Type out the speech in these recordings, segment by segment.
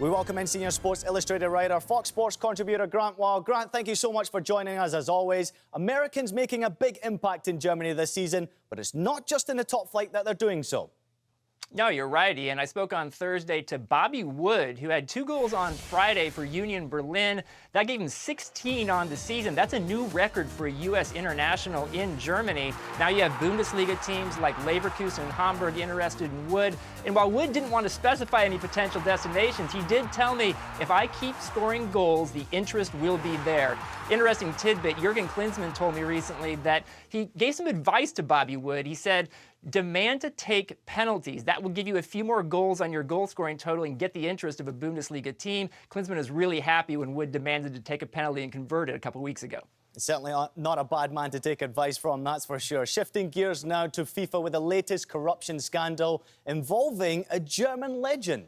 We welcome in Senior Sports Illustrated writer, Fox Sports contributor Grant Wahl. Grant, thank you so much for joining us as always. Americans making a big impact in Germany this season, but it's not just in the top flight that they're doing so. No, you're right, Ian. I spoke on Thursday to Bobby Wood, who had 2 goals on Friday for Union Berlin. That gave him 16 on the season. That's a new record for a U.S. international in Germany. Now you have Bundesliga teams like Leverkusen and Hamburg interested in Wood. And while Wood didn't want to specify any potential destinations, he did tell me, if I keep scoring goals, the interest will be there. Interesting tidbit, Jurgen Klinsmann told me recently that he gave some advice to Bobby Wood. He said, demand to take penalties. That will give you a few more goals on your goal-scoring total and get the interest of a Bundesliga team. Klinsmann is really happy when Wood demanded to take a penalty and convert it a couple weeks ago. Certainly not a bad man to take advice from, that's for sure. Shifting gears now to FIFA with the latest corruption scandal involving a German legend.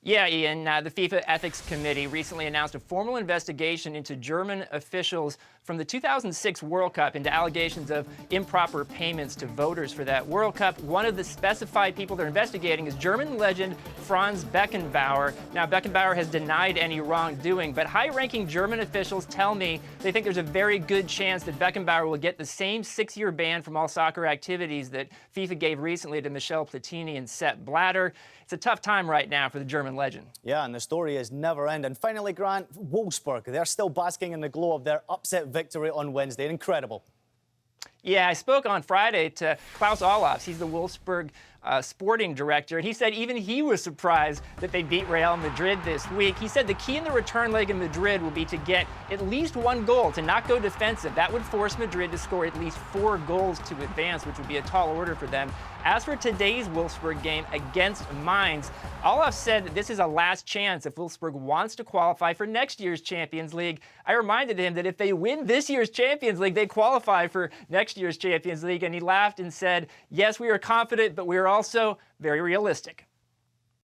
Yeah, Ian, the FIFA Ethics Committee recently announced a formal investigation into German officials from the 2006 World Cup into allegations of improper payments to voters for that World Cup. One of the specified people they're investigating is German legend Franz Beckenbauer. Now, Beckenbauer has denied any wrongdoing, but high-ranking German officials tell me they think there's a very good chance that Beckenbauer will get the same 6-year ban from all soccer activities that FIFA gave recently to Michel Platini and Sepp Blatter. It's a tough time right now for the German legend. Yeah, and the story is never ending. Finally, Grant, Wolfsburg, they're still basking in the glow of their upset victory on Wednesday. Incredible. Yeah, I spoke on Friday to Klaus Allofs. He's the Wolfsburg sporting director, and he said even he was surprised that they beat Real Madrid this week. He said the key in the return leg in Madrid will be to get at least 1 goal, to not go defensive. That would force Madrid to score at least 4 goals to advance, which would be a tall order for them. As for today's Wolfsburg game against Mainz, Allofs said that this is a last chance if Wolfsburg wants to qualify for next year's Champions League. I reminded him that if they win this year's Champions League, they qualify for next year's Champions League, and he laughed and said, yes, we are confident, but we are also very realistic.